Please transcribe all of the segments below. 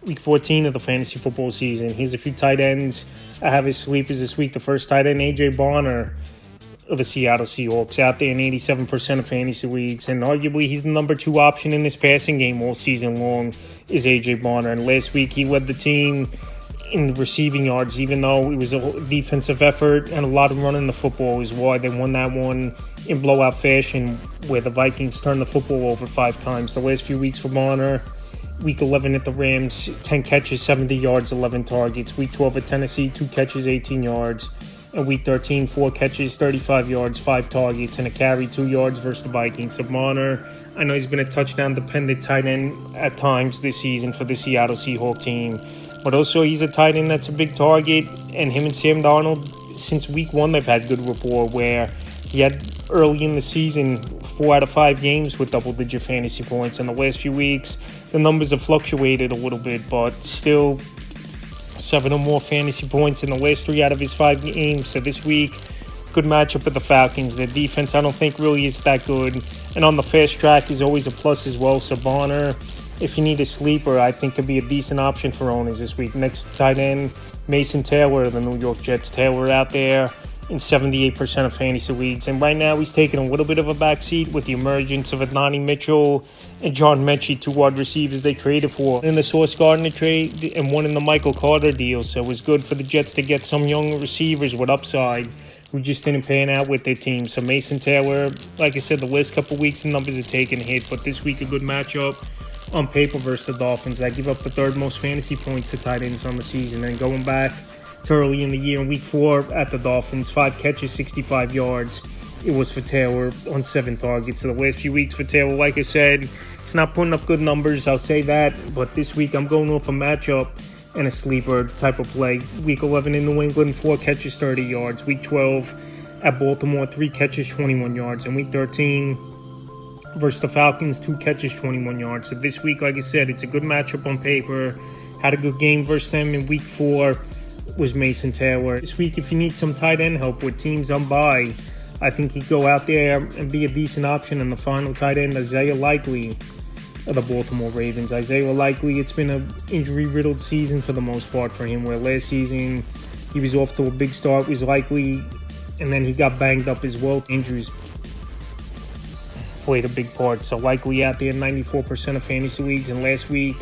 week 14 of the fantasy football season. Here's a few tight ends. I have his sleepers this week. The first tight end, A.J. Bonner of the Seattle Seahawks, out there in 87% of fantasy leagues, and arguably he's the number 2 option in this passing game all season long is A.J. Bonner. And last week he led the team in receiving yards, even though it was a defensive effort and a lot of running the football is why they won that one in blowout fashion, where the Vikings turned the football over 5 times. The last few weeks for Bonner: Week 11 at the Rams, 10 catches, 70 yards, 11 targets. Week 12 at Tennessee, 2 catches, 18 yards. And Week 13, 4 catches, 35 yards, 5 targets, and a carry, 2 yards versus the Vikings. So Bonner, I know he's been a touchdown-dependent tight end at times this season for the Seattle Seahawks team, but also he's a tight end that's a big target, and him and Sam Darnold, since Week 1, they've had good rapport, where he had early in the season 4 out of 5 games with double-digit fantasy points. In the last few weeks, the numbers have fluctuated a little bit, but still 7 or more fantasy points in the last 3 out of his 5 games. So this week, good matchup with the Falcons. Their defense, I don't think, really is that good. And on the fast track is always a plus as well. So Bonner, if you need a sleeper, I think could be a decent option for owners this week. Next tight end, Mason Taylor of the New York Jets. Taylor out there in 78% of fantasy leagues. And right now he's taking a little bit of a backseat with the emergence of Adonai Mitchell and John Mechie, 2 wide receivers they traded for in the Sauce Gardner trade and one in the Michael Carter deal. So it was good for the Jets to get some young receivers with upside who just didn't pan out with their team. So Mason Taylor, like I said, the last couple weeks the numbers are taking a hit, but this week a good matchup on paper versus the Dolphins. That give up the 3rd most fantasy points to tight ends on the season. And going back to early in the year, in Week 4 at the Dolphins, 5 catches, 65 yards. It was for Taylor on 7 targets. So the last few weeks for Taylor, like I said, he's not putting up good numbers, I'll say that. But this week I'm going off a matchup and a sleeper type of play. Week 11 in New England, 4 catches, 30 yards. Week 12 at Baltimore, 3 catches, 21 yards. And Week 13 versus the Falcons, 2 catches, 21 yards. So this week, like I said, it's a good matchup on paper. Had a good game versus them in Week 4 was Mason Taylor. This week, if you need some tight end help with teams on bye, I think he'd go out there and be a decent option. In the final tight end, Isaiah Likely of the Baltimore Ravens. Isaiah Likely, it's been an injury-riddled season for the most part for him, where last season he was off to a big start, was Likely, and then he got banged up as well. Injuries played a big part. So Likely out there in 94% of fantasy leagues, and last week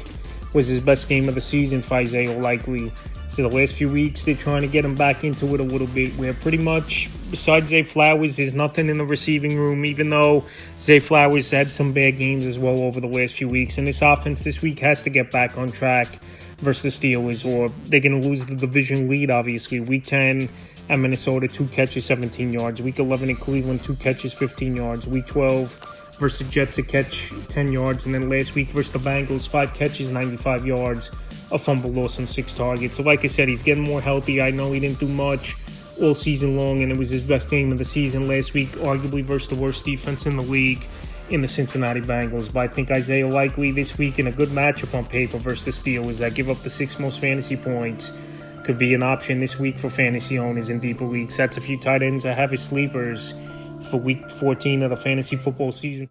was his best game of the season for Isaiah Likely. So the last few weeks, they're trying to get him back into it a little bit, where pretty much, besides Zay Flowers, there's nothing in the receiving room, even though Zay Flowers had some bad games as well over the last few weeks. And this offense this week has to get back on track versus the Steelers, or they're going to lose the division lead, obviously. Week 10 at Minnesota, 2 catches, 17 yards. Week 11 in Cleveland, 2 catches, 15 yards. Week 12 versus the Jets, a catch, 10 yards. And then last week versus the Bengals, 5 catches, 95 yards. A fumble loss on 6 targets. So like I said, he's getting more healthy. I know he didn't do much all season long, and it was his best game of the season last week, arguably versus the worst defense in the league in the Cincinnati Bengals. But I think Isaiah Likely this week in a good matchup on paper versus the Steelers that give up the 6th most fantasy points could be an option this week for fantasy owners in deeper leagues. That's a few tight ends I have as sleepers for Week 14 of the fantasy football season.